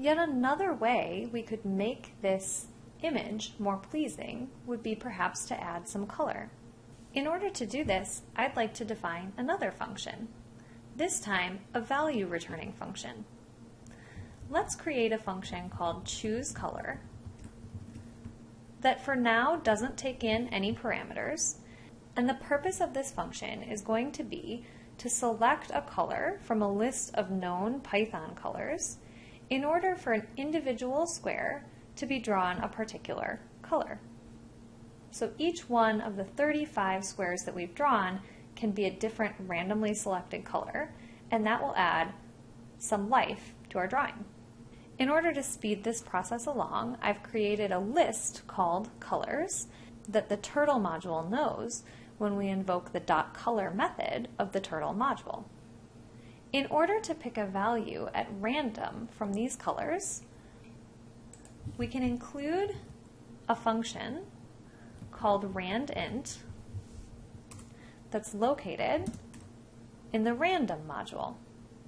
Yet another way we could make this image more pleasing would be perhaps to add some color. In order to do this, I'd like to define another function, this time a value returning function. Let's create a function called chooseColor that for now doesn't take in any parameters, and the purpose of this function is going to be to select a color from a list of known Python colors in order for an individual square to be drawn a particular color. So each one of the 35 squares that we've drawn can be a different randomly selected color, and that will add some life to our drawing. In order to speed this process along, I've created a list called colors that the Turtle module knows when we invoke the .color method of the Turtle module. In order to pick a value at random from these colors, we can include a function called randint that's located in the random module.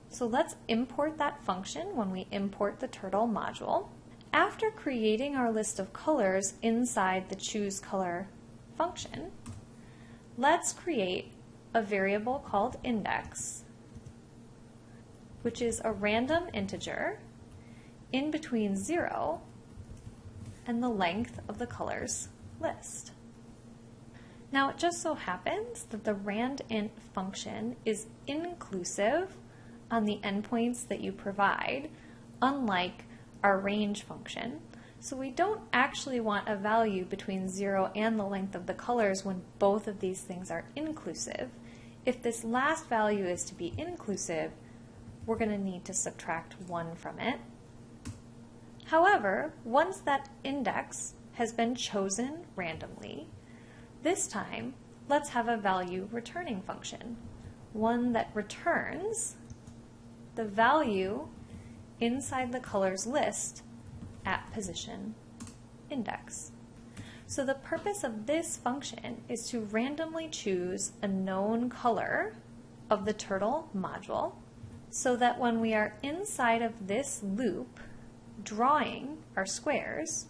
So let's import that function when we import the Turtle module. After creating our list of colors inside the chooseColor function, let's create a variable called index, which is a random integer in between 0 and the length of the colors list. Now it just so happens that the randint function is inclusive on the endpoints that you provide, unlike our range function. So we don't actually want a value between 0 and the length of the colors when both of these things are inclusive. If this last value is to be inclusive, we're going to need to subtract 1 from it. However, once that index has been chosen randomly, this time let's have a value returning function, one that returns the value inside the colors list at position index. So the purpose of this function is to randomly choose a known color of the Turtle module so that when we are inside of this loop drawing our squares,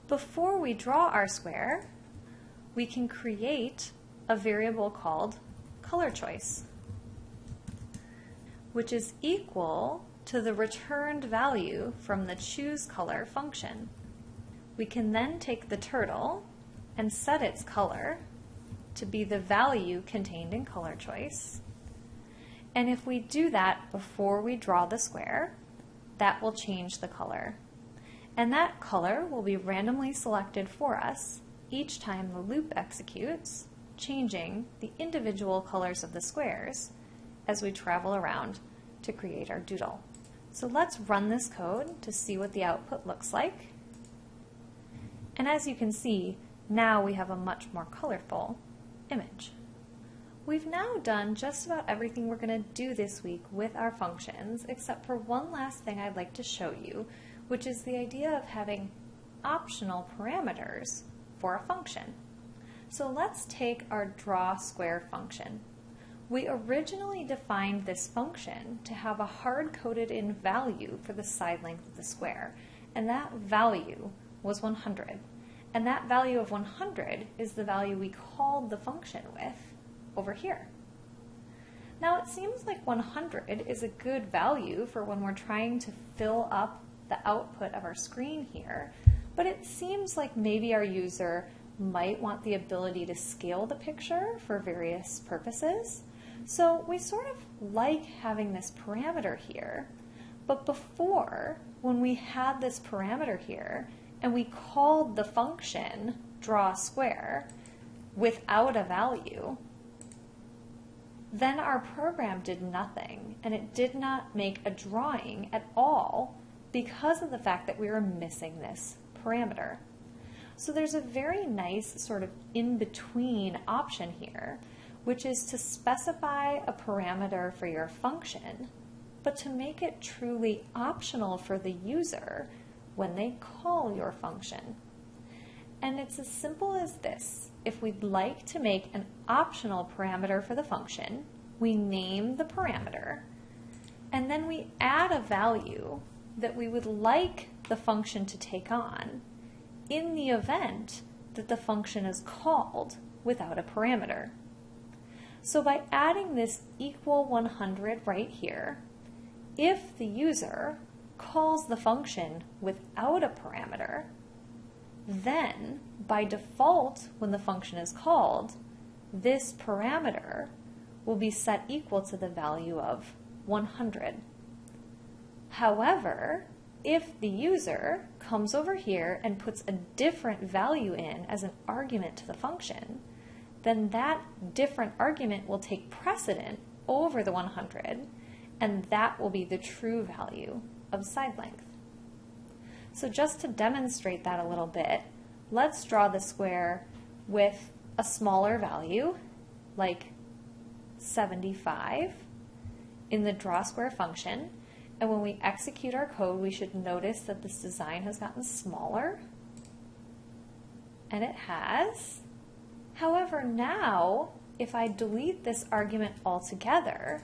before we draw our square, we can create a variable called color choice, which is equal to the returned value from the chooseColor function. We can then take the turtle and set its color to be the value contained in color choice. And if we do that before we draw the square, that will change the color. And that color will be randomly selected for us each time the loop executes, changing the individual colors of the squares as we travel around to create our doodle. So let's run this code to see what the output looks like. And as you can see, now we have a much more colorful image. We've now done just about everything we're going to do this week with our functions, except for one last thing I'd like to show you, which is the idea of having optional parameters for a function. So let's take our drawSquare function. We originally defined this function to have a hard-coded in value for the side length of the square, and that value was 100. And that value of 100 is the value we called the function with over here. Now it seems like 100 is a good value for when we're trying to fill up the output of our screen here, but it seems like maybe our user might want the ability to scale the picture for various purposes. So we sort of like having this parameter here, but before, when we had this parameter here and we called the function drawSquare without a value, then our program did nothing, and it did not make a drawing at all because of the fact that we were missing this parameter. So there's a very nice sort of in-between option here, which is to specify a parameter for your function, but to make it truly optional for the user when they call your function. And it's as simple as this. If we'd like to make an optional parameter for the function, we name the parameter, and then we add a value that we would like the function to take on in the event that the function is called without a parameter. So by adding this equal 100 right here, if the user calls the function without a parameter, then by default when the function is called, this parameter will be set equal to the value of 100. However, if the user comes over here and puts a different value in as an argument to the function, then that different argument will take precedent over the 100, and that will be the true value of side length. So just to demonstrate that a little bit, let's draw the square with a smaller value, like 75, in the draw square function. And when we execute our code, we should notice that this design has gotten smaller, and it has. However, now, if I delete this argument altogether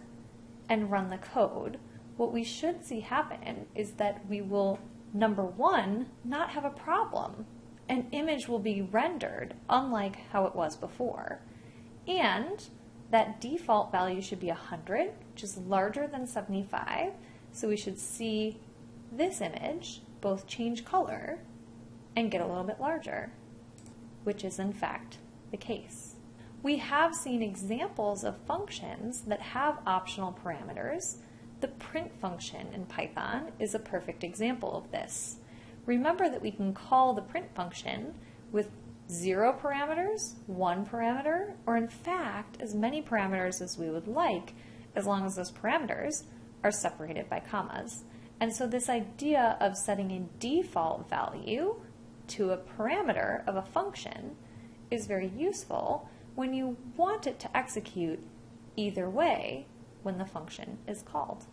and run the code, what we should see happen is that we will, number one, not have a problem. An image will be rendered unlike how it was before. And that default value should be 100, which is larger than 75. So we should see this image both change color and get a little bit larger, which is in fact the case. We have seen examples of functions that have optional parameters. The print function in Python is a perfect example of this. Remember that we can call the print function with 0 parameters, 1 parameter, or in fact as many parameters as we would like, as long as those parameters are separated by commas. And so this idea of setting a default value to a parameter of a function is very useful when you want it to execute either way when the function is called.